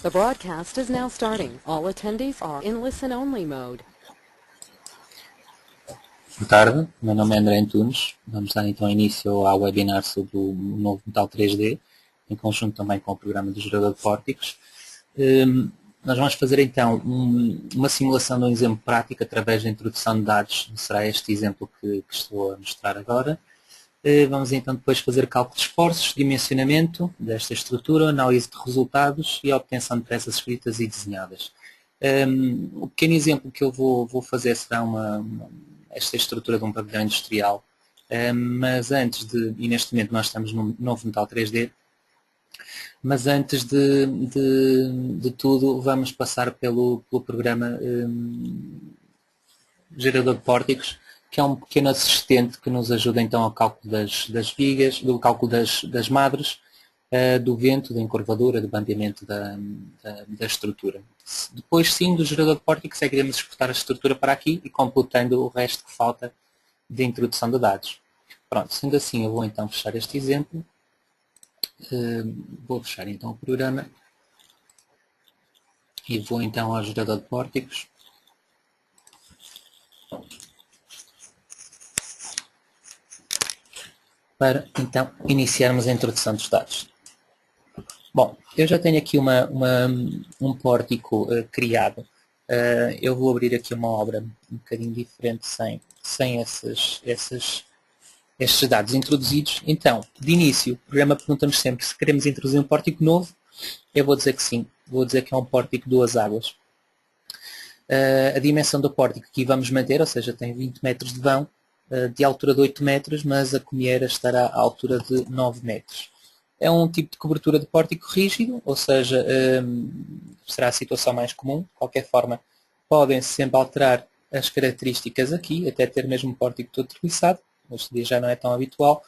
The broadcast is now starting. All attendees are in listen-only mode. Boa tarde, meu nome é André Antunes. Vamos dar então início ao webinar sobre o novo Metal 3D, em conjunto também com o programa do gerador de pórticos. Nós vamos fazer então uma simulação de um exemplo prático através da introdução de dados. Será este exemplo que estou a mostrar agora. Vamos então depois fazer cálculo de esforços, dimensionamento desta estrutura, análise de resultados e a obtenção de peças escritas e desenhadas. O pequeno exemplo que eu vou fazer será esta estrutura de um pavilhão industrial, mas antes de, e neste momento nós estamos no novo Metal 3D, mas antes de tudo vamos passar pelo programa gerador de pórticos, que é um pequeno assistente que nos ajuda então ao cálculo das vigas, do cálculo das madres, do vento, da encurvadura, do bandeamento da estrutura. Depois sim do gerador de pórticos conseguiremos exportar a estrutura para aqui e completando o resto que falta de introdução de dados. Pronto, sendo assim eu vou então fechar este exemplo. Vou fechar então o programa e vou então ao gerador de pórticos. Para então iniciarmos a introdução dos dados. Bom, eu já tenho aqui um pórtico criado. Eu vou abrir aqui uma obra um bocadinho diferente sem estes dados introduzidos. Então, de início, o programa pergunta-nos sempre se queremos introduzir um pórtico novo. Eu vou dizer que sim, vou dizer que é um pórtico duas águas. A dimensão do pórtico aqui vamos manter, ou seja, tem 20 metros de vão, de altura de 8 metros, mas a comieira estará à altura de 9 metros. É um tipo de cobertura de pórtico rígido, ou seja, será a situação mais comum. De qualquer forma, podem sempre alterar as características aqui, até ter mesmo um pórtico todo terliçado. Hoje em dia já não é tão habitual,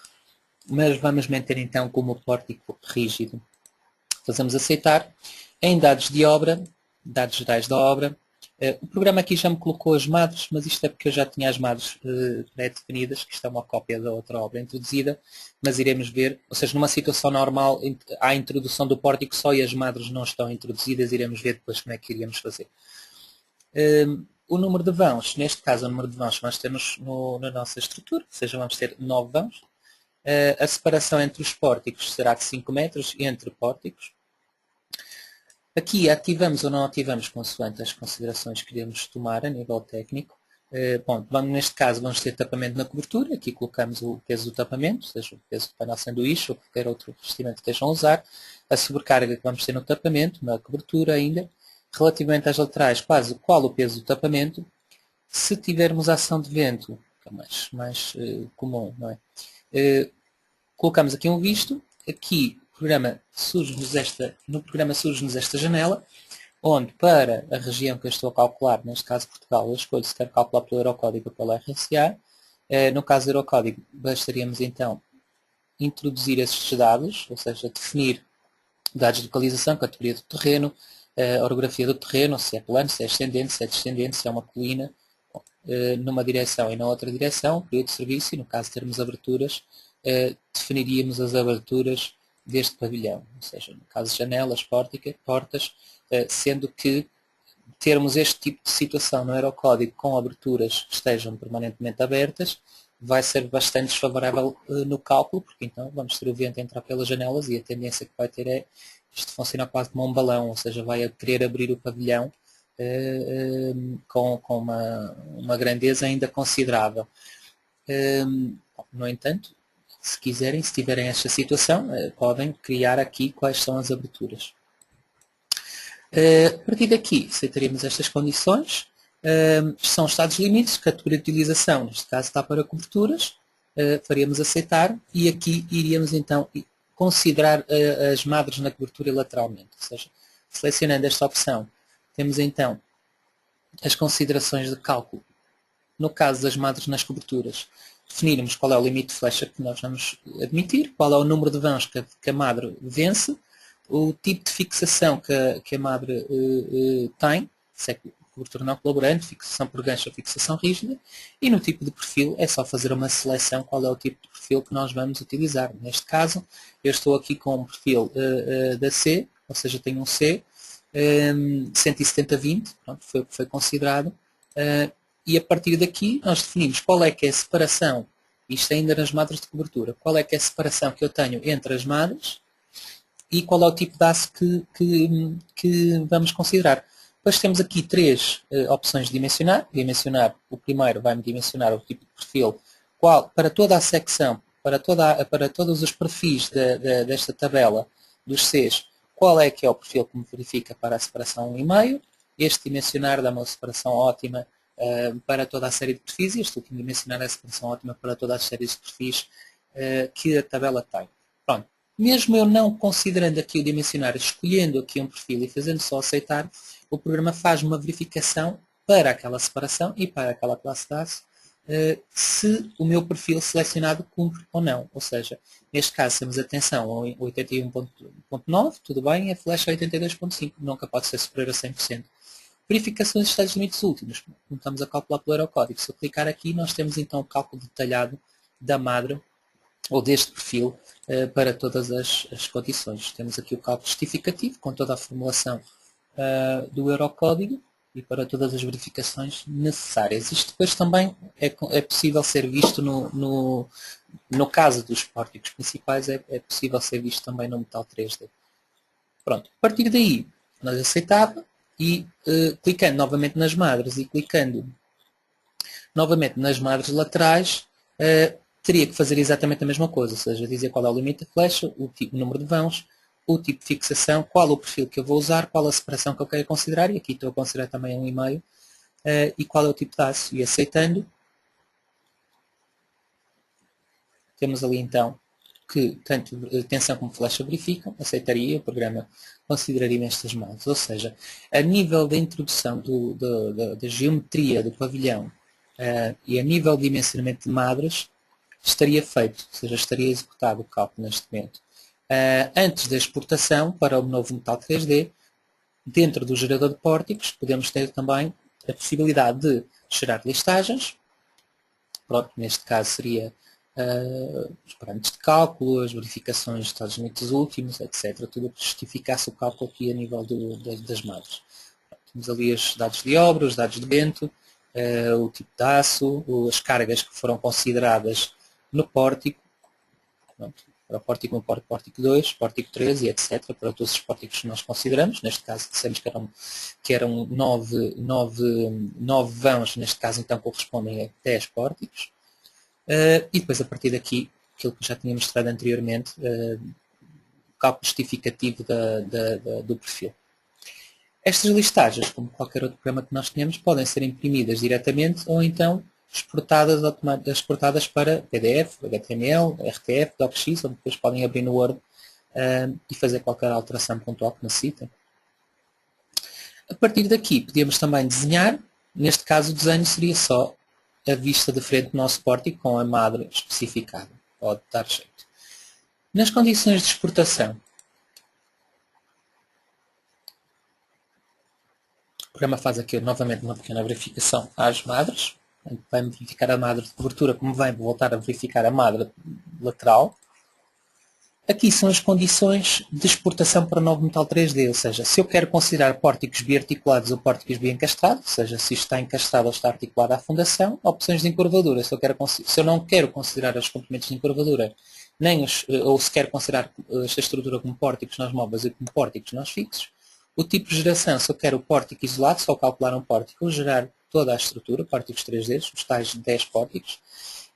mas vamos manter então como pórtico rígido. Fazemos aceitar. Em dados de obra, dados gerais da obra, o programa aqui já me colocou as madres, mas isto é porque eu já tinha as madres pré-definidas, que isto é uma cópia da outra obra introduzida, mas iremos ver, ou seja, numa situação normal, há a introdução do pórtico só e as madres não estão introduzidas, iremos ver depois como é que iríamos fazer. O número de vãos, neste caso o número de vãos que nós temos na nossa estrutura, ou seja, vamos ter 9 vãos. A separação entre os pórticos será de 5 metros entre pórticos. Aqui ativamos ou não ativamos consoante as considerações que iremos tomar a nível técnico. Bom, neste caso vamos ter tapamento na cobertura, aqui colocamos o peso do tapamento, seja o peso do painel sanduíche ou qualquer outro revestimento que estejam a usar, a sobrecarga que vamos ter no tapamento, na cobertura ainda, relativamente às laterais, qual o peso do tapamento. Se tivermos ação de vento, que é mais comum, não é? Colocamos aqui um visto, aqui no programa surge-nos esta janela, onde para a região que eu estou a calcular, neste caso Portugal, eu escolho se quero calcular pelo Eurocódigo ou pela RSA. No caso do Eurocódigo, bastaríamos então introduzir estes dados, ou seja, definir dados de localização, categoria do terreno, a orografia do terreno, se é plano, se é ascendente, se é descendente, se é uma colina, numa direção e na outra direção, período de serviço, e no caso de termos aberturas, definiríamos as aberturas deste pavilhão, ou seja, no caso de janelas, portas, sendo que termos este tipo de situação no Eurocódigo com aberturas que estejam permanentemente abertas vai ser bastante desfavorável no cálculo, porque então vamos ter o vento a entrar pelas janelas e a tendência que vai ter é isto funcionar quase como um balão, ou seja, vai querer abrir o pavilhão com uma grandeza ainda considerável. No entanto, se tiverem esta situação, podem criar aqui quais são as aberturas. A partir daqui, aceitaríamos estas condições. São estados limites, categoria de utilização, neste caso está para coberturas, faríamos aceitar e aqui iríamos então considerar as madres na cobertura lateralmente. Ou seja, selecionando esta opção, temos então as considerações de cálculo. No caso das madres nas coberturas, definirmos qual é o limite de flecha que nós vamos admitir, qual é o número de vãos que a madre vence, o tipo de fixação que a madre tem, se é cobertura não colaborante, fixação por gancho ou fixação rígida, e no tipo de perfil é só fazer uma seleção qual é o tipo de perfil que nós vamos utilizar. Neste caso, eu estou aqui com um perfil da C, ou seja, tenho um C, 170-20, pronto, foi o que foi considerado, e a partir daqui nós definimos qual é que é a separação, isto ainda nas madres de cobertura, qual é que é a separação que eu tenho entre as madres e qual é o tipo de aço que vamos considerar. Depois temos aqui três opções de dimensionar. O primeiro vai-me dimensionar o tipo de perfil, para toda a secção, para todos os perfis desta tabela dos Cs, qual é que é o perfil que me verifica para a separação 1,5. Este dimensionar dá uma separação ótima para toda a série de perfis, e este último dimensionar é a separação ótima para todas as séries de perfis que a tabela tem. Pronto. Mesmo eu não considerando aqui o dimensionar, escolhendo aqui um perfil e fazendo só aceitar, o programa faz uma verificação para aquela separação e para aquela classe de aço se o meu perfil selecionado cumpre ou não. Ou seja, neste caso temos atenção ao 81.9, tudo bem, a flash a 82.5, nunca pode ser superior a 100%. Verificações de estados limites últimos, como estamos a calcular pelo Eurocódigo. Se eu clicar aqui, nós temos então o cálculo detalhado da madre ou deste perfil para todas as condições. Temos aqui o cálculo justificativo com toda a formulação do Eurocódigo e para todas as verificações necessárias. Isto depois também é possível ser visto no caso dos pórticos principais, é possível ser visto também no metal 3D. Pronto, a partir daí nós aceitava e clicando novamente nas madres e clicando novamente nas madres laterais, teria que fazer exatamente a mesma coisa, ou seja, dizer qual é o limite da flecha, o número de vãos, o tipo de fixação, qual o perfil que eu vou usar, qual a separação que eu quero considerar, e aqui estou a considerar também 1,5, e qual é o tipo de aço. E aceitando, temos ali então que tanto tensão como flecha verificam, aceitaria, o programa consideraria estas madres. Ou seja, a nível da introdução da geometria do pavilhão e a nível de dimensionamento de madres, estaria feito, ou seja, estaria executado o cálculo neste momento. Antes da exportação para o novo metal 3D, dentro do gerador de pórticos, podemos ter também a possibilidade de gerar listagens. Pronto, neste caso seria os parâmetros de cálculo, as verificações de estados limites últimos, etc. Tudo o que justificasse o cálculo aqui a nível das madres. Temos ali os dados de obra, os dados de vento, o tipo de aço, as cargas que foram consideradas no pórtico, pronto, para o pórtico 1, pórtico 2, pórtico 3 e etc. Para todos os pórticos que nós consideramos. Neste caso dissemos que eram 9 vãos, neste caso então correspondem a 10 pórticos. E depois a partir daqui, aquilo que já tinha mostrado anteriormente, o cálculo justificativo do perfil. Estas listagens, como qualquer outro programa que nós tenhamos, podem ser imprimidas diretamente ou então exportadas para PDF, HTML, RTF, DocX, onde depois podem abrir no Word e fazer qualquer alteração pontual que necessitem. A partir daqui podíamos também desenhar. Neste caso o desenho seria só a vista de frente do nosso pórtico com a madre especificada. Pode dar jeito. Nas condições de exportação, o programa faz aqui novamente uma pequena verificação às madres. Vai verificar a madre de cobertura, como vem voltar a verificar a madre lateral. Aqui são as condições de exportação para o novo metal 3D, ou seja, se eu quero considerar pórticos biarticulados ou pórticos biencastrados, ou seja, se isto está encastrado ou está articulado à fundação, opções de encurvadura, se eu não quero considerar os comprimentos de encurvadura, ou se quero considerar esta estrutura como pórticos nós móveis e como pórticos nós fixos, o tipo de geração, se eu quero o pórtico isolado, só calcular um pórtico, ou gerar toda a estrutura, pórticos 3D, os tais 10 pórticos,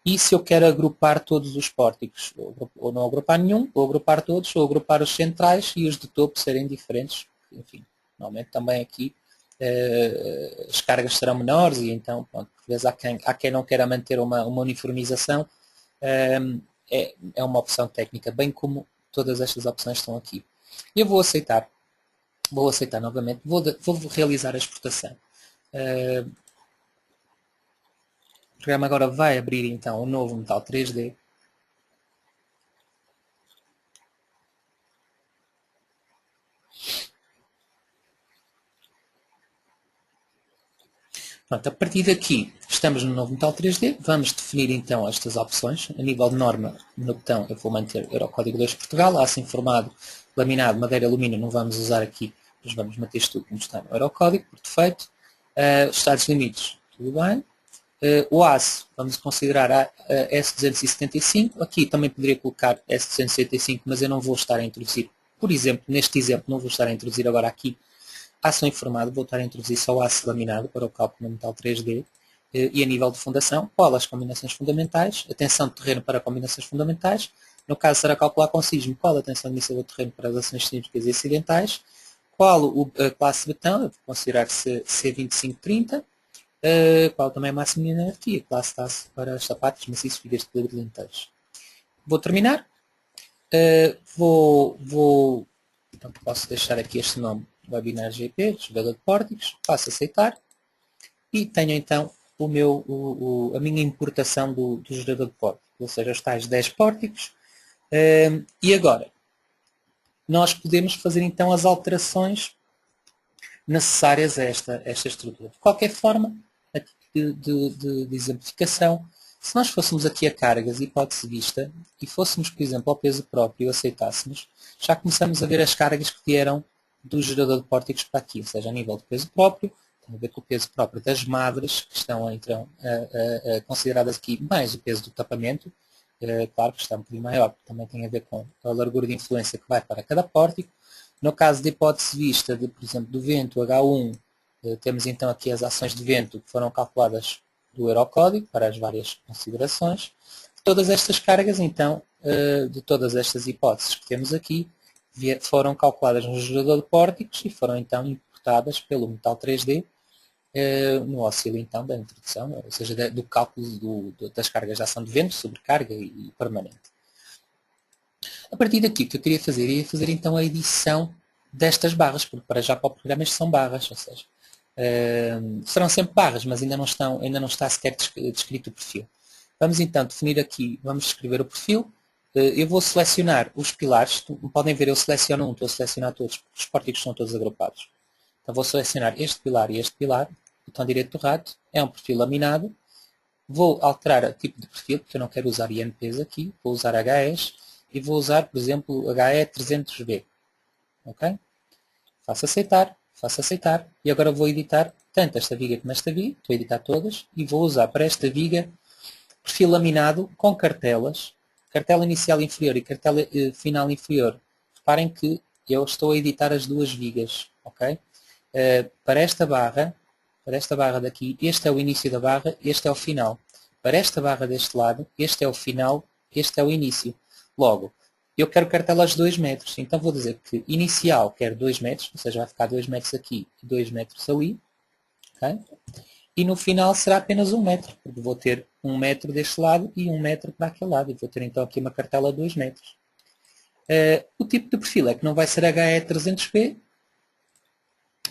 e se eu quero agrupar todos os pórticos, ou não agrupar nenhum, ou agrupar todos, ou agrupar os centrais e os de topo serem diferentes. Enfim, normalmente também aqui as cargas serão menores e então, pronto, por vezes há quem não queira manter uma uniformização, é uma opção técnica, bem como todas estas opções estão aqui. Eu vou aceitar novamente, vou realizar a exportação. O programa agora vai abrir então um novo metal 3D. Pronto, a partir daqui estamos no novo metal 3D, vamos definir então estas opções. A nível de norma, no botão eu vou manter Eurocódigo 2 Portugal, aço informado, laminado, madeira, alumínio, não vamos usar aqui Mas vamos manter isto tudo como está no Eurocódigo, por defeito. Os estados limites, tudo bem. O ASE, vamos considerar a S275. Aqui também poderia colocar S275, mas eu não vou estar a introduzir, por exemplo, neste exemplo, não vou estar a introduzir agora aqui aço informado, vou estar a introduzir só aço laminado para o cálculo no metal 3D. E a nível de fundação, qual as combinações fundamentais, a tensão de terreno para combinações fundamentais. No caso, será calcular com sismo qual a tensão admissível de terreno para as ações sísmicas e acidentais, qual a classe de betão, eu vou considerar C2530, qual também é a máxima de inertia, classe TAS para os sapatos, maciços, vigas de equilíbrio de lentejos. Vou terminar. Então, posso deixar aqui este nome, webinar GP, jogador de pórticos, passo a aceitar e tenho então a minha importação do gerador de pórticos, ou seja, os tais 10 pórticos. E agora, nós podemos fazer então as alterações necessárias a esta estrutura. De qualquer forma, de exemplificação, se nós fôssemos aqui a cargas, hipótese vista, e fôssemos, por exemplo, ao peso próprio e aceitássemos, já começamos a ver as cargas que vieram do gerador de pórticos para aqui, ou seja, a nível de peso próprio, tem a ver com o peso próprio das madres, que estão então consideradas aqui mais o peso do tapamento, claro que está um bocadinho maior, porque também tem a ver com a largura de influência que vai para cada pórtico. No caso de hipótese vista, por exemplo, do vento H1, temos então aqui as ações de vento que foram calculadas do Eurocódigo para as várias considerações. Todas estas cargas, então, de todas estas hipóteses que temos aqui, foram calculadas no gerador de pórticos e foram então importadas pelo metal 3D no auxílio então da introdução, ou seja, do cálculo das cargas de ação de vento, sobrecarga e permanente. A partir daqui o que eu queria fazer, ia fazer então a edição destas barras, porque para já para o programa estas são barras, ou seja, serão sempre barras, mas ainda não está sequer descrito o perfil. Vamos então definir aqui, vamos escrever o perfil. Eu vou selecionar os pilares, podem ver, eu seleciono um, estou a selecionar todos, porque os pórticos são todos agrupados. Então vou selecionar este pilar e este pilar, botão direito do rato, é um perfil laminado. Vou alterar o tipo de perfil, porque eu não quero usar INPs aqui, vou usar HEs e vou usar, por exemplo, HE300B. Ok? Faço aceitar e agora vou editar tanto esta viga como esta viga, estou a editar todas e vou usar para esta viga perfil laminado com cartelas, cartela inicial inferior e cartela final inferior. Reparem que eu estou a editar as duas vigas, ok? Para esta barra daqui, este é o início da barra, este é o final. Para esta barra deste lado, este é o final, este é o início. Logo, eu quero cartelas de 2 metros, então vou dizer que inicial quero 2 metros, ou seja, vai ficar 2 metros aqui e 2 metros ali. Okay? E no final será apenas 1 metro, porque vou ter 1 metro deste lado e 1 metro para aquele lado. E vou ter então aqui uma cartela de 2 metros. O tipo de perfil é que não vai ser HE300P,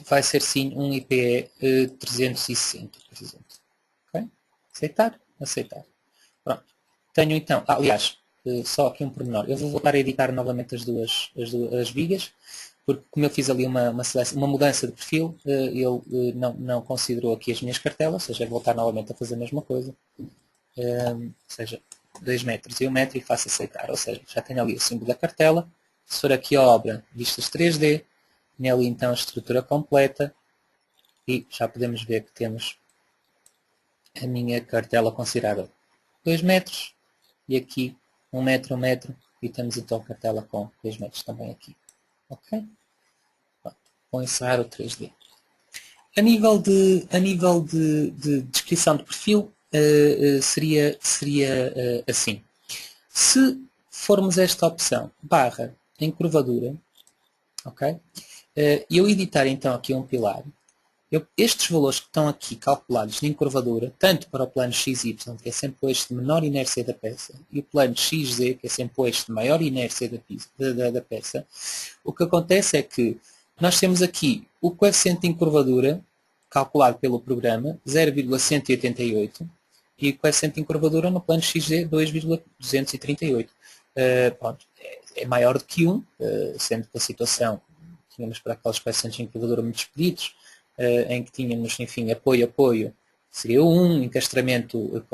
vai ser sim um IPE 360, por exemplo. Okay? Aceitar. Pronto. Tenho então, aliás, só aqui um pormenor. Eu vou voltar a editar novamente as vigas, porque como eu fiz ali uma mudança de perfil, ele não considerou aqui as minhas cartelas, ou seja, voltar novamente a fazer a mesma coisa. Ou seja, 2 metros e 1 metro e faço aceitar. Ou seja, já tenho ali o símbolo da cartela. Se for aqui a obra, vistas 3D, tenho ali então a estrutura completa e já podemos ver que temos a minha cartela considerada 2 metros e aqui 1 metro e temos então a cartela com 2 metros também aqui. Ok? Pronto. Vou encerrar o 3D. A nível de descrição de perfil, seria assim. Se formos esta opção, barra em curvadura, ok? Eu editar então aqui um pilar, estes valores que estão aqui calculados em curvadura, tanto para o plano XY, que é sempre o eixo de menor inércia da peça, e o plano XZ, que é sempre o eixo de maior inércia da peça, o que acontece é que nós temos aqui o coeficiente de curvadura, calculado pelo programa, 0,188, e o coeficiente de curvadura no plano XZ, 2,238. Pronto, é maior do que 1, sendo que a situação, tínhamos para aqueles coeficientes de curvadura muito expeditos, em que tínhamos, enfim, apoio, seria 1, encastramento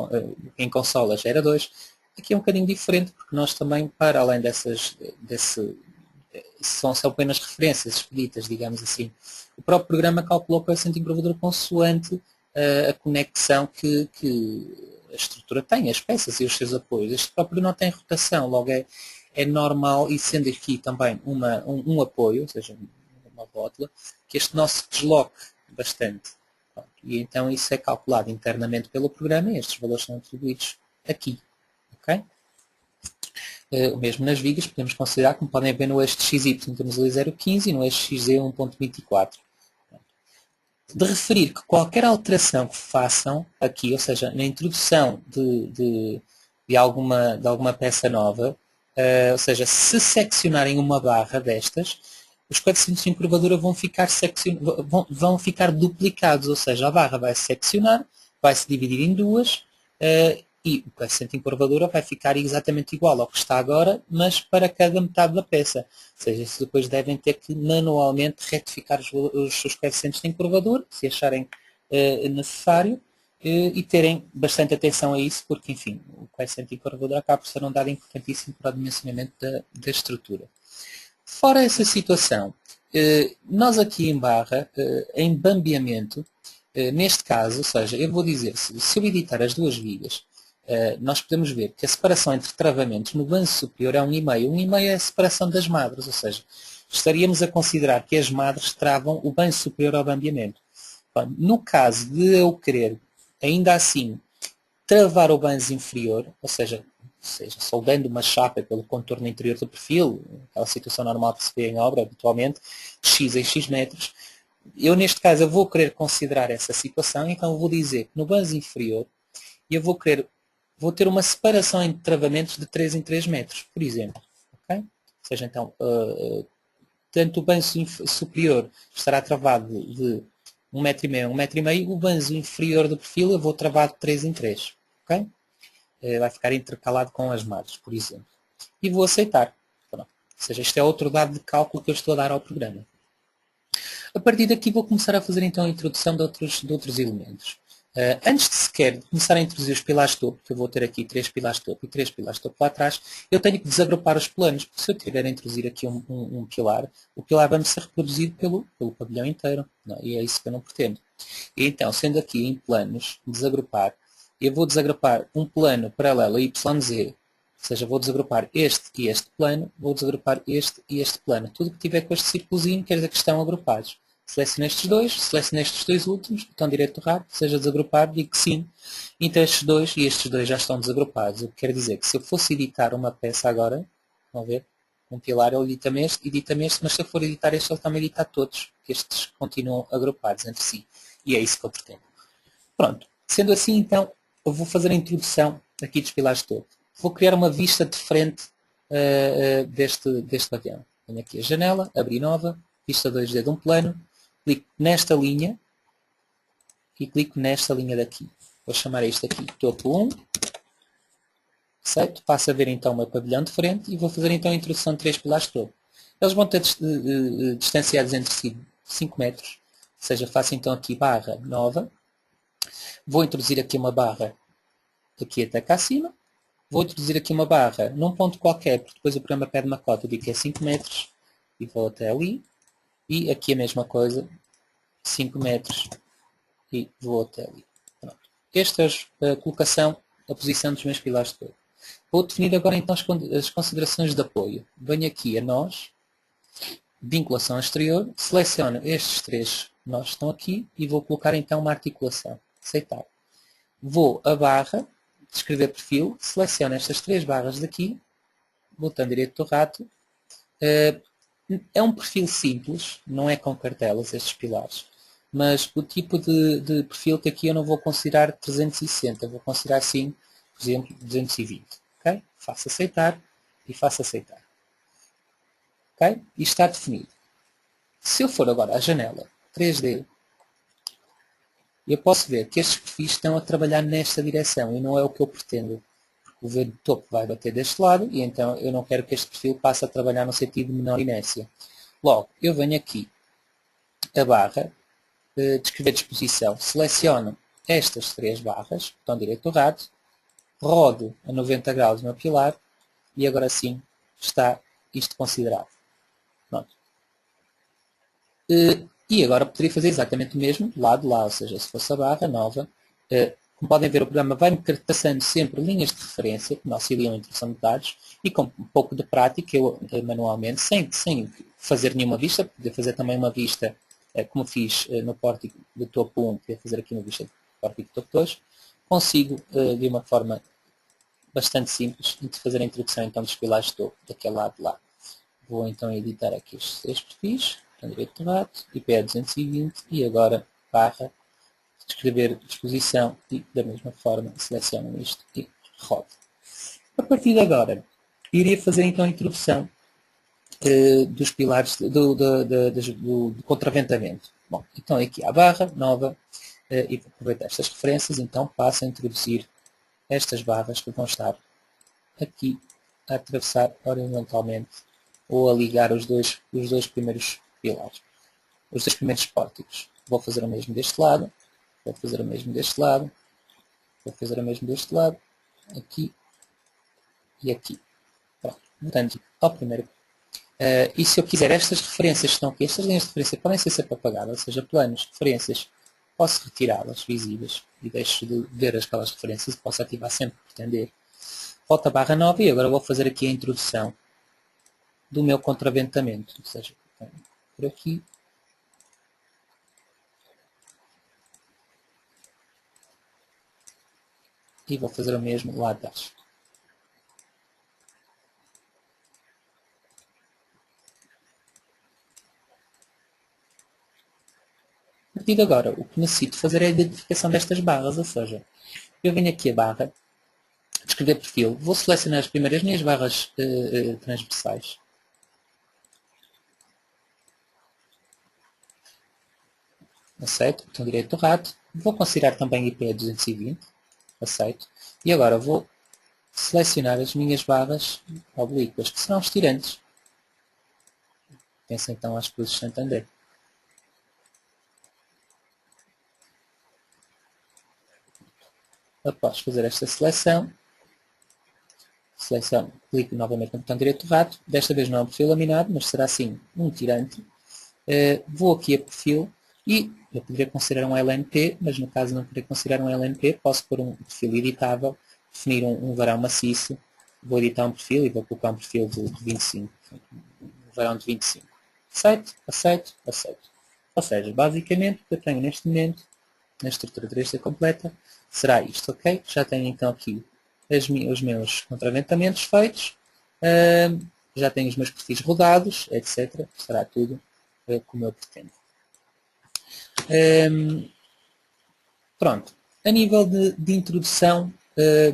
em consolas era 2. Aqui é um bocadinho diferente, porque nós também, para além são apenas referências expeditas, digamos assim. O próprio programa calculou o coeficiente improvador consoante a conexão que a estrutura tem, as peças e os seus apoios. Este próprio não tem rotação, logo é normal, e sendo aqui também um apoio, ou seja, uma rótula, que este não se desloque bastante. E então isso é calculado internamente pelo programa e estes valores são atribuídos aqui. Okay? O mesmo nas vigas, podemos considerar, como podem ver no eixo de XY temos ali 0,15 e no eixo XZ 1,24. De referir que qualquer alteração que façam aqui, ou seja, na introdução de alguma peça nova, ou seja, se seccionarem uma barra destas, os coeficientes de curvatura vão ficar duplicados, ou seja, a barra vai se seccionar, vai se dividir em duas, e o coeficiente de curvatura vai ficar exatamente igual ao que está agora, mas para cada metade da peça. Ou seja, isso depois devem ter que manualmente retificar os coeficientes de curvatura, se acharem necessário, e terem bastante atenção a isso, porque, enfim, o coeficiente de curvatura acaba por ser um dado importantíssimo para o dimensionamento da estrutura. Fora essa situação, nós aqui em barra, em bambeamento, neste caso, ou seja, eu vou dizer, se eu editar as duas vigas, nós podemos ver que a separação entre travamentos no banco superior é 1,5. 1,5 é a separação das madres, ou seja, estaríamos a considerar que as madres travam o banco superior ao bambeamento. Bom, no caso de eu querer, ainda assim, travar o banco inferior, ou seja, soldando uma chapa pelo contorno interior do perfil, aquela situação normal que se vê em obra habitualmente, de X em X metros, eu neste caso eu vou querer considerar essa situação, então vou dizer que no banco inferior eu vou ter uma separação entre travamentos de 3 em 3 metros, por exemplo. Okay? Ou seja, então, tanto o banco superior estará travado de 1,5 m, 1,5 m, o banco inferior do perfil eu vou travar de 3 em 3. Okay? Vai ficar intercalado com as margens, por exemplo. E vou aceitar. Pronto. Ou seja, este é outro dado de cálculo que eu estou a dar ao programa. A partir daqui vou começar a fazer então a introdução de outros elementos. Antes de sequer começar a introduzir os pilares de topo, que eu vou ter aqui 3 pilares de topo e 3 pilares de topo lá atrás, eu tenho que desagrupar os planos, porque se eu tiver a introduzir aqui um pilar, o pilar vai ser reproduzido pelo pavilhão inteiro, não, e é isso que eu não pretendo. E então, sendo aqui em planos, desagrupar, eu vou desagrupar um plano paralelo a YZ, ou seja, vou desagrupar este e este plano, vou desagrupar este e este plano. Tudo que tiver com este círculozinho quer dizer que estão agrupados. Seleciono estes dois últimos, botão direito do rato, seja desagrupar, digo que sim. Então estes dois já estão desagrupados. O que quer dizer que se eu fosse editar uma peça agora, vão ver, um pilar, ele edita-me este, mas se eu for editar este, ele também edita todos, porque estes continuam agrupados entre si. E é isso que eu pretendo. Pronto. Sendo assim, então, eu vou fazer a introdução aqui dos pilares todos. Vou criar uma vista de frente deste pavilhão. Tenho aqui a janela, abrir nova, vista 2D de um plano, clico nesta linha e clico nesta linha daqui. Vou chamar isto aqui topo 1. Aceito. Passo a ver então o meu pavilhão de frente e vou fazer então a introdução de 3 pilares de topo. Eles vão ter distanciados entre si 5 metros. Ou seja, faço então aqui barra nova. Vou introduzir aqui uma barra aqui até cá acima. Vou introduzir aqui uma barra num ponto qualquer, porque depois o programa pede uma cota, eu digo que é 5 metros. E vou até ali. E aqui a mesma coisa, 5 metros e vou até ali. Pronto. Esta é a colocação, a posição dos meus pilares de topo. Vou definir agora então as considerações de apoio. Venho aqui a nós, vinculação exterior, seleciono estes 3 nós que estão aqui e vou colocar então uma articulação. Aceitar. Vou a barra, descrever perfil, seleciono estas 3 barras daqui, botão direito do rato. É um perfil simples, não é com cartelas estes pilares, mas o tipo de perfil que aqui eu não vou considerar 360, vou considerar sim, por exemplo, 220. Okay? Faço aceitar e faço aceitar. Okay? E está definido. Se eu for agora à janela 3D, eu posso ver que estes perfis estão a trabalhar nesta direção e não é o que eu pretendo. O vento topo vai bater deste lado e então eu não quero que este perfil passe a trabalhar no sentido de menor inércia. Logo, eu venho aqui a barra, descrever disposição, seleciono estas 3 barras, botão direito do rato, rodo a 90 graus no pilar e agora sim está isto considerado. E agora poderia fazer exatamente o mesmo do lado de lá, ou seja, se fosse a barra nova, como podem ver, o programa vai-me passando sempre linhas de referência que me auxiliam a introdução de dados e com um pouco de prática, eu manualmente, sem fazer nenhuma vista, poder fazer também uma vista, como fiz no pórtico do topo 1, poder fazer aqui uma vista do pórtico do topo 2, consigo, de uma forma bastante simples, fazer a introdução então dos pilares de topo daquele lado de lá. Vou então editar aqui estes 6 perfis, direito de rato, IP 220 e agora barra, escrever disposição e da mesma forma seleciono isto e rodo. A partir de agora, iria fazer então a introdução dos pilares do contraventamento. Bom, então aqui a barra nova e vou aproveitar estas referências, então passo a introduzir estas barras que vão estar aqui a atravessar horizontalmente ou a ligar os dois primeiros pilares, os dois primeiros pórticos. Vou fazer o mesmo deste lado, vou fazer o mesmo deste lado, vou fazer o mesmo deste lado, aqui e aqui. Pronto, portanto, ao primeiro. E se eu quiser estas referências que estão aqui, estas linhas de referência podem ser sempre apagadas, ou seja, planos, referências, posso retirá-las visíveis e deixo de ver aquelas referências e posso ativar sempre que pretender. Volto a barra nova e agora vou fazer aqui a introdução do meu contraventamento, ou seja, por aqui. E vou fazer o mesmo lá de baixo. A partir de agora, o que necessito fazer é a identificação destas barras, ou seja, eu venho aqui a barra, escrever perfil, vou selecionar as primeiras minhas barras transversais. Aceito, botão direito do rato, vou considerar também IP 220, aceito, e agora vou selecionar as minhas barras oblíquas, que serão os tirantes. Pensa então às cruzes de Santander. Após fazer esta seleção, clico novamente no botão direito do rato, desta vez não é um perfil laminado, mas será sim um tirante. Vou aqui a perfil e eu poderia considerar um LNP, mas no caso não querer considerar um LNP, posso pôr um perfil editável, definir um varão maciço, vou editar um perfil e vou colocar um perfil de 25, um varão de 25. Aceito, aceito, aceito. Ou seja, basicamente o que eu tenho neste momento, na estrutura 3D completa, será isto, ok? Já tenho então aqui os meus contraventamentos feitos, já tenho os meus perfis rodados, etc. Será tudo como eu pretendo. Pronto. A nível de introdução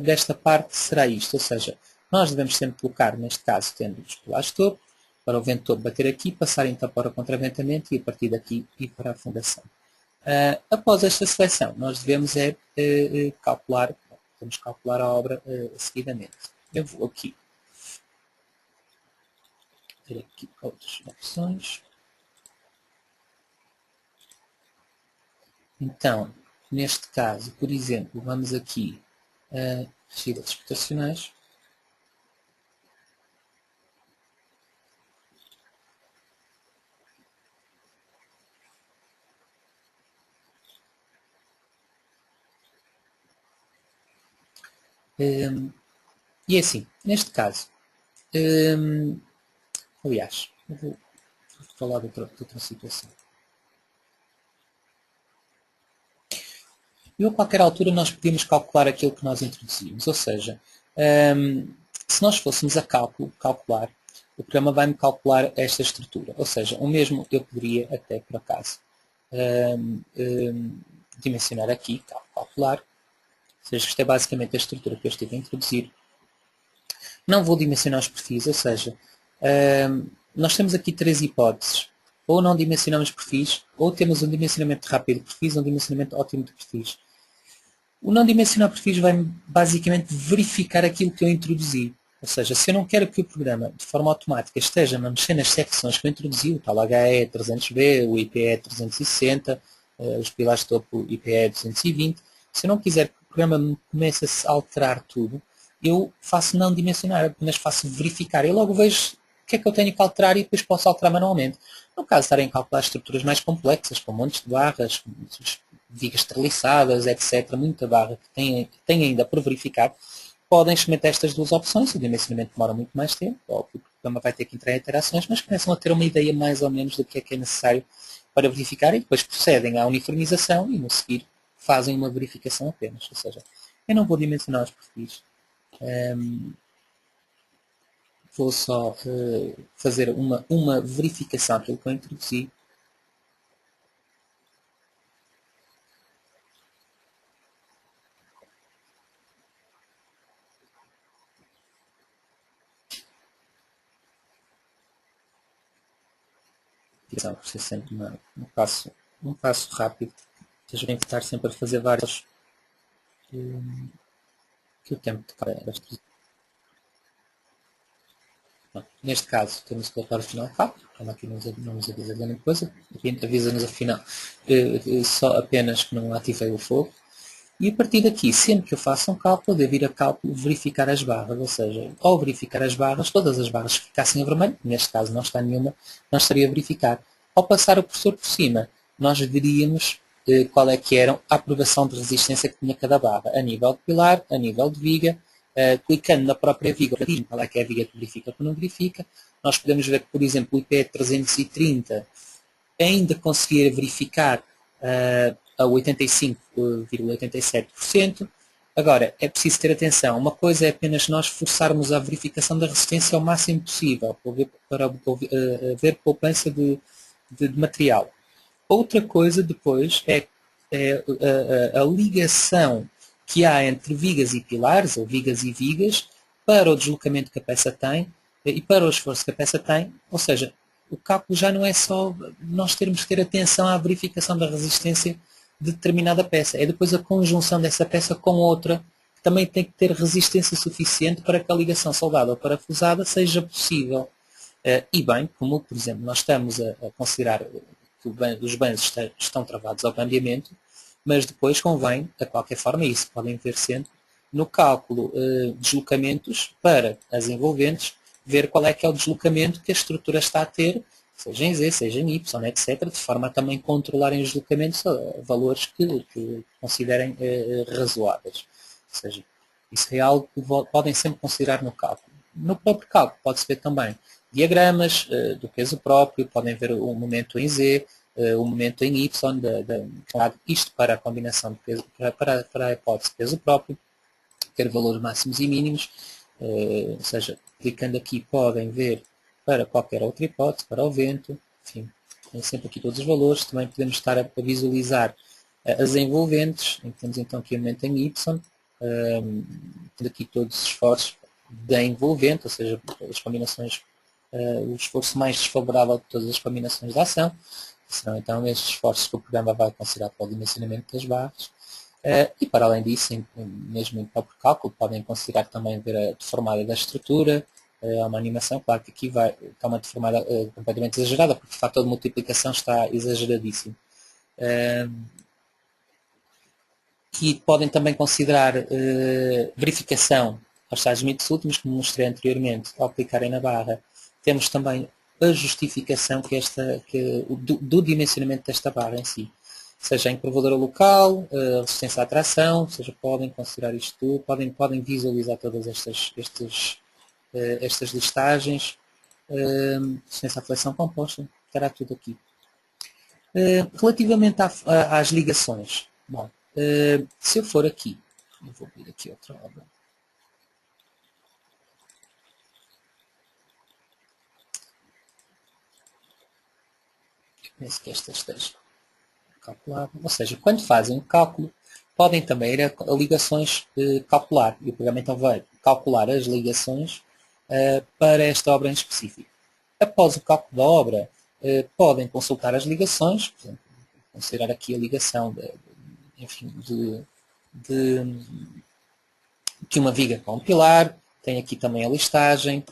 desta parte será isto, ou seja, nós devemos sempre colocar, neste caso, tendo os pilares topo, para o vento topo bater aqui, passar então para o contraventamento e a partir daqui ir para a fundação. Após esta seleção, nós devemos calcular, vamos calcular a obra seguidamente. Eu vou aqui ter aqui outras opções. Então, neste caso, por exemplo, vamos aqui a regidas explotacionais. E assim, neste caso, aliás, eu vou falar de outra situação. E a qualquer altura nós podíamos calcular aquilo que nós introduzimos, ou seja, se nós fôssemos a calcular, o programa vai-me calcular esta estrutura, ou seja, o mesmo eu poderia até por acaso dimensionar aqui, calcular, ou seja, isto é basicamente a estrutura que eu estive a introduzir. Não vou dimensionar os perfis, ou seja, nós temos aqui 3 hipóteses. Ou não dimensionamos perfis, ou temos um dimensionamento rápido de perfis, um dimensionamento ótimo de perfis. O não dimensionar perfis vai basicamente verificar aquilo que eu introduzi. Ou seja, se eu não quero que o programa, de forma automática, esteja a mexer nas secções que eu introduzi, o tal HE300B, o IPE360, os pilares de topo IPE220, se eu não quiser que o programa me comece a alterar tudo, eu faço não dimensionar, apenas faço verificar. Eu logo vejo que é que eu tenho que alterar e depois posso alterar manualmente. No caso de estarem a calcular estruturas mais complexas, com montes de barras, com vigas treliçadas, etc., muita barra que tem ainda por verificar, podem experimentar estas duas opções. O dimensionamento demora muito mais tempo, óbvio que o programa vai ter que entrar em interações, mas começam a ter uma ideia mais ou menos do que é necessário para verificar e depois procedem à uniformização e no seguir fazem uma verificação apenas. Ou seja, eu não vou dimensionar os perfis. Vou só fazer uma verificação daquilo que eu introduzi. Por ser sempre um passo rápido. Vocês vão estar sempre a fazer vários que o tempo de cada. Neste caso, temos que colocar o final rápido. Aqui não nos avisa grande coisa. Aqui avisa-nos afinal só apenas que não ativei o fogo. E a partir daqui, sempre que eu faço um cálculo, devo ir a cálculo verificar as barras. Ou seja, ao verificar as barras, todas as barras que ficassem a vermelho, neste caso não está nenhuma, não estaria a verificar. Ao passar o cursor por cima, nós veríamos qual é que era a aprovação de resistência que tinha cada barra, a nível de pilar, a nível de viga. Clicando na própria viga, qual é que é a viga que verifica ou que não verifica, nós podemos ver que, por exemplo, o IP 330 ainda conseguir verificar a 85,87%. Agora, é preciso ter atenção. Uma coisa é apenas nós forçarmos a verificação da resistência ao máximo possível, para haver poupança de material. Outra coisa depois é a ligação que há entre vigas e pilares, ou vigas e vigas, para o deslocamento que a peça tem e para o esforço que a peça tem. Ou seja, o cálculo já não é só nós termos que ter atenção à verificação da resistência de determinada peça. É depois a conjunção dessa peça com outra, que também tem que ter resistência suficiente para que a ligação soldada ou parafusada seja possível. E bem, como por exemplo nós estamos a considerar que os banhos estão travados ao bandeamento, mas depois convém, de qualquer forma, isso podem ver sempre, no cálculo deslocamentos para as envolventes, ver qual é que é o deslocamento que a estrutura está a ter, seja em Z, seja em Y, etc., de forma a também controlarem os deslocamentos a valores que considerem razoáveis. Ou seja, isso é algo que podem sempre considerar no cálculo. No próprio cálculo pode-se ver também diagramas do peso próprio, podem ver o momento em Z, o momento em Y, isto para a combinação de peso, para a hipótese de peso próprio, ter valores máximos e mínimos, ou seja, clicando aqui podem ver para qualquer outra hipótese, para o vento, enfim, tem sempre aqui todos os valores. Também podemos estar a visualizar as envolventes, temos então aqui o momento em Y, tendo aqui todos os esforços da envolvente, ou seja, as combinações, o esforço mais desfavorável de todas as combinações de ação. Serão então estes esforços que o programa vai considerar para o dimensionamento das barras. E para além disso, mesmo em próprio cálculo, podem considerar também ver a deformada da estrutura, uma animação, claro que aqui está uma deformada completamente exagerada, porque o fator de multiplicação está exageradíssimo. E podem também considerar verificação aos tais limites últimos, como mostrei anteriormente, ao clicarem na barra. Temos também a justificação do dimensionamento desta barra em si. Seja a encurvadura local, resistência à tração, ou seja, podem considerar isto tudo, podem visualizar todas estas listagens, resistência à flexão composta, estará tudo aqui. Relativamente às ligações, bom, se eu for aqui, eu vou abrir aqui outra obra. Penso que esta esteja calculada. Ou seja, quando fazem o cálculo, podem também ir a ligações calcular. E o programa então vai calcular as ligações para esta obra em específico. Após o cálculo da obra, podem consultar as ligações, por exemplo, considerar aqui a ligação de uma viga com um pilar, tem aqui também a listagem,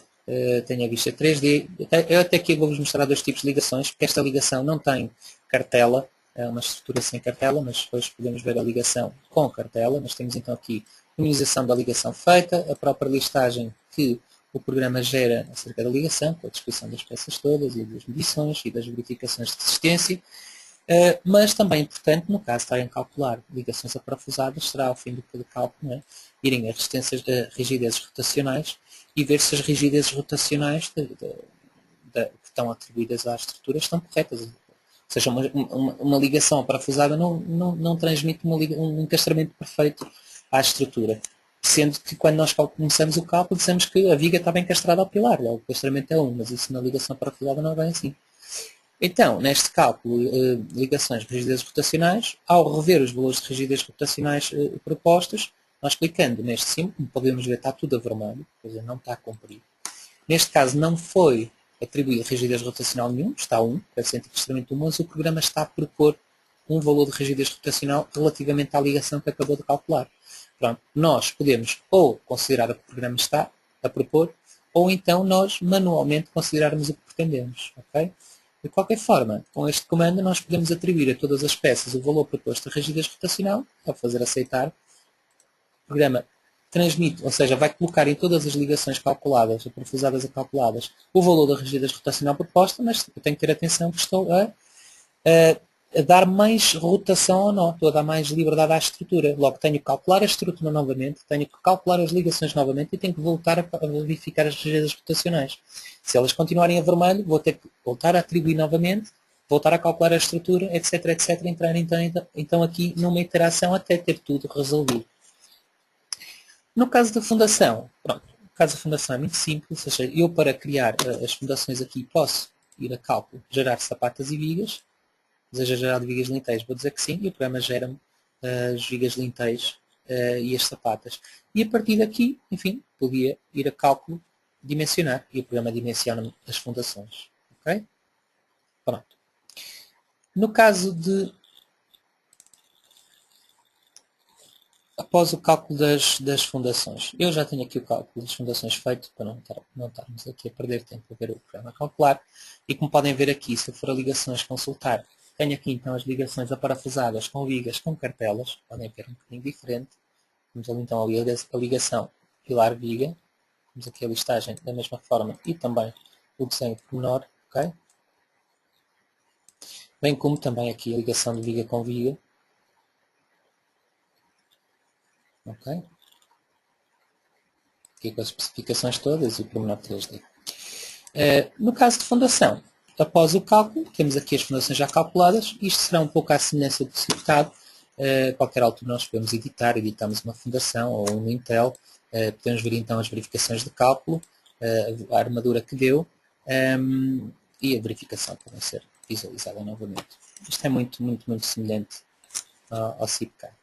tem a vista 3D. Eu até aqui vou-vos mostrar dois tipos de ligações, porque esta ligação não tem cartela, é uma estrutura sem cartela, mas depois podemos ver a ligação com cartela. Nós temos então aqui a minimização da ligação feita, a própria listagem que o programa gera acerca da ligação, com a descrição das peças todas e das medições e das verificações de resistência. Mas também é importante, no caso de estarem a calcular ligações aparafusadas, será ao fim do cálculo, né, irem a resistências, rigidezes rotacionais e ver se as rigidezes rotacionais que estão atribuídas à estrutura estão corretas. Ou seja, uma ligação aparafusada não transmite um encastramento perfeito à estrutura. Sendo que quando nós começamos o cálculo dizemos que a viga está bem encastrada ao pilar, logo o encastramento é 1, mas isso na ligação aparafusada não é bem assim. Então, neste cálculo, ligações de rigidezes rotacionais, ao rever os valores de rigidez rotacionais propostos, nós clicando neste símbolo, como podemos ver está tudo a vermelho, quer dizer, não está a cumprir. Neste caso não foi atribuído rigidez rotacional nenhum, está 1, deve ser encastamento 1, mas o programa está a propor um valor de rigidez rotacional relativamente à ligação que acabou de calcular. Pronto, nós podemos ou considerar o que o programa está a propor, ou então nós manualmente considerarmos o que pretendemos. Okay? De qualquer forma, com este comando nós podemos atribuir a todas as peças o valor proposto de rigidez rotacional, ao fazer aceitar. O programa transmite, ou seja, vai colocar em todas as ligações calculadas, aprofundadas a calculadas, o valor da rigidez rotacional proposta, mas eu tenho que ter atenção que estou a dar mais rotação ou não, estou a dar mais liberdade à estrutura. Logo tenho que calcular a estrutura novamente, tenho que calcular as ligações novamente e tenho que voltar a verificar as rigidezes rotacionais. Se elas continuarem a vermelho, vou ter que voltar a atribuir novamente, voltar a calcular a estrutura, etc, etc, entrar então aqui numa iteração até ter tudo resolvido. No caso da fundação, pronto, o caso da fundação é muito simples, ou seja, eu para criar as fundações aqui posso ir a cálculo, gerar sapatas e vigas, deseja gerar de vigas lintéis, vou dizer que sim, e o programa gera-me as vigas lintéis e as sapatas. E a partir daqui, enfim, podia ir a cálculo, dimensionar, e o programa dimensiona-me as fundações. Ok? Pronto. No caso de, após o cálculo das fundações, eu já tenho aqui o cálculo das fundações feito, para não estarmos aqui a perder tempo a ver o programa a calcular, e como podem ver aqui, se eu for a ligações consultar, tenho aqui então as ligações aparafusadas com vigas com cartelas, podem ver um bocadinho diferente. Temos ali então a ligação pilar-viga, temos aqui a listagem da mesma forma e também o desenho pormenor, ok? Bem como também aqui a ligação de viga com viga, ok? Aqui com as especificações todas e o pormenor 3D. No caso de fundação, após o cálculo, temos aqui as fundações já calculadas. Isto será um pouco à semelhança do circuitado. A qualquer altura nós podemos editamos uma fundação ou um lintel. Podemos ver então as verificações de cálculo, a armadura que deu e a verificação que vai ser visualizada novamente. Isto é muito semelhante ao CIPCAI. A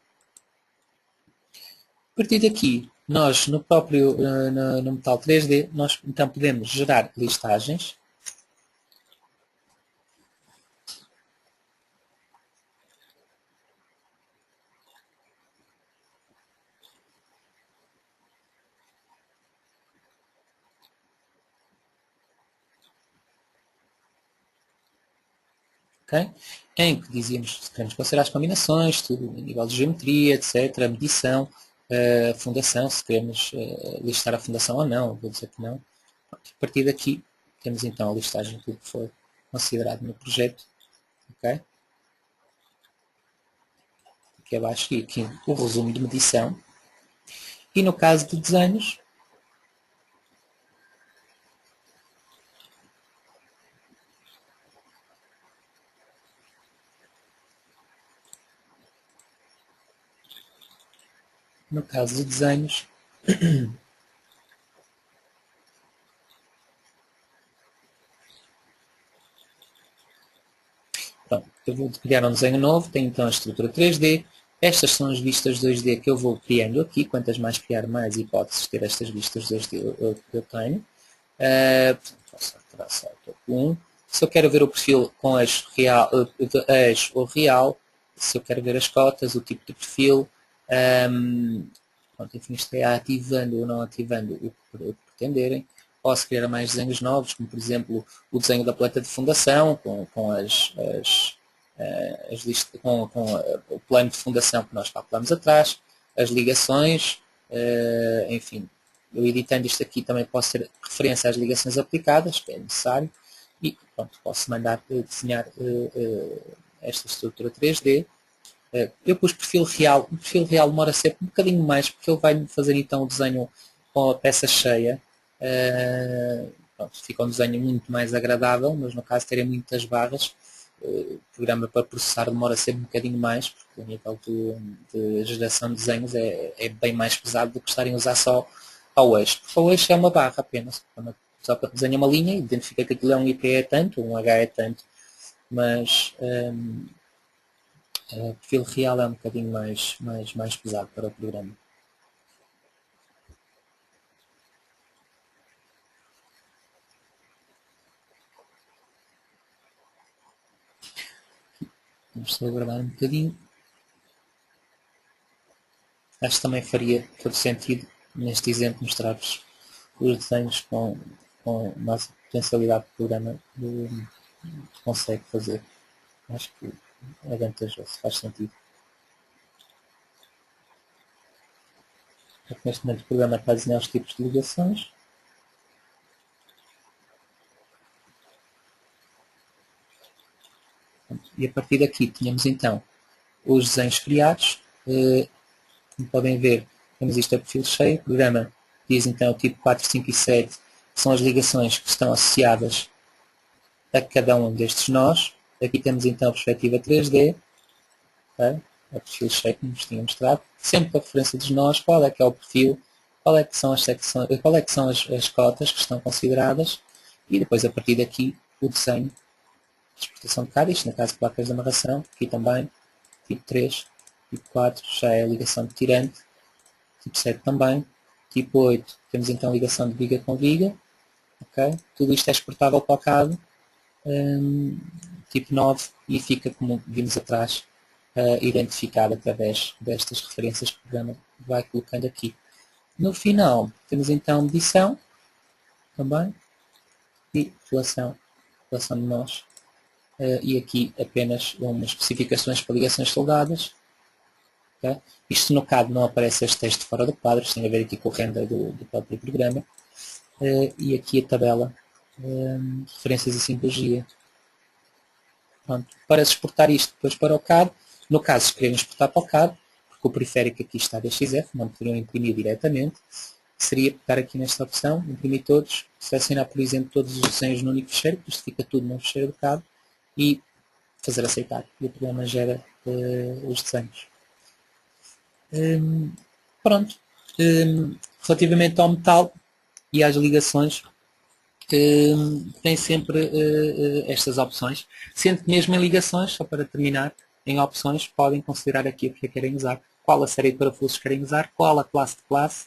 partir daqui, nós no próprio no Metal 3D, nós então podemos gerar listagens. Okay? Em que dizíamos que queremos considerar as combinações, tudo a nível de geometria, etc., a medição, a fundação, se queremos listar a fundação ou não, vou dizer que não. A partir daqui temos então a listagem de tudo que foi considerado no projeto. Okay? Aqui abaixo e aqui o resumo de medição. E no caso de desenhos, pronto, eu vou criar um desenho novo, tenho então a estrutura 3D. Estas são as vistas 2D que eu vou criando aqui. Quantas mais criar, mais hipóteses de ter estas vistas 2D eu tenho. Posso traçar o topo 1. Se eu quero ver o perfil com eixo ou real, se eu quero ver as cotas, o tipo de perfil, pronto, enfim, isto é ativando ou não ativando o que pretenderem. Posso criar mais desenhos novos, como por exemplo o desenho da paleta de fundação, com o plano de fundação que nós calculamos atrás, as ligações, enfim, eu editando isto aqui também posso ter referência às ligações aplicadas, que é necessário, e pronto, posso mandar desenhar esta estrutura 3D. Eu pus perfil real, o perfil real demora sempre um bocadinho mais, porque ele vai fazer então o desenho com a peça cheia. Pronto, fica um desenho muito mais agradável, mas no caso terem muitas barras, o programa para processar demora sempre um bocadinho mais, porque o nível de geração de desenhos é bem mais pesado do que estarem a usar só ao eixo. Porque o eixo é uma barra apenas, só para desenhar uma linha, identifica que aquilo é um IP é tanto, um H é tanto, mas o perfil real é um bocadinho mais pesado para o programa. Vamos só aguardar um bocadinho. Acho que também faria todo sentido, neste exemplo, mostrar-vos os desenhos com a nossa potencialidade que o programa consegue fazer. Acho que é vantajoso, faz sentido. Neste momento o programa está a desenhar os tipos de ligações. E a partir daqui tínhamos então os desenhos criados. Como podem ver, temos isto a perfil cheio. O programa diz então o tipo 4, 5 e 7 são as ligações que estão associadas a cada um destes nós. Aqui temos então a perspectiva 3D, okay? A perfil cheio que nos tinha mostrado, sempre com a referência dos nós, qual é que é o perfil, qual é que são as secções, qual é que são as cotas que estão consideradas, e depois a partir daqui o desenho de exportação de cada, isto no caso de placas de amarração, aqui também, tipo 3, tipo 4 já é a ligação de tirante, tipo 7 também, tipo 8 temos então a ligação de viga com viga, okay? Tudo isto é exportável para o CAD, tipo 9, e fica, como vimos atrás, identificado através destas referências que o programa vai colocando aqui. No final temos então medição também e relação de nós, e aqui apenas umas especificações para ligações soldadas. Okay? Isto no CAD não aparece este texto fora do quadro, tem a ver aqui com o render do próprio programa, e aqui a tabela referências e simbologia. Pronto. Para exportar isto depois para o CAD, no caso se queremos exportar para o CAD, porque o periférico aqui está DXF, não poderiam imprimir diretamente, seria pegar aqui nesta opção, imprimir todos, selecionar por exemplo todos os desenhos no único fecheiro, isto fica tudo no fecheiro do CAD, e fazer aceitar. E o programa gera os desenhos. Pronto. Relativamente ao metal e às ligações, tem sempre estas opções, sendo que mesmo em ligações, só para terminar, em opções podem considerar aqui o que querem usar, qual a série de parafusos querem usar, qual a classe de classe,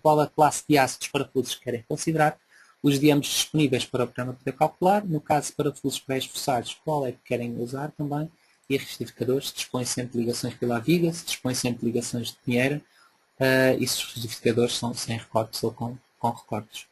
qual a classe de aço dos parafusos que querem considerar, os diâmetros disponíveis para o programa poder calcular, no caso de parafusos pré-esforçados, qual é que querem usar também, e retificadores, dispõem sempre de ligações pela viga, se dispõem sempre de ligações de pinheira, e os retificadores são sem recortes ou com recortes.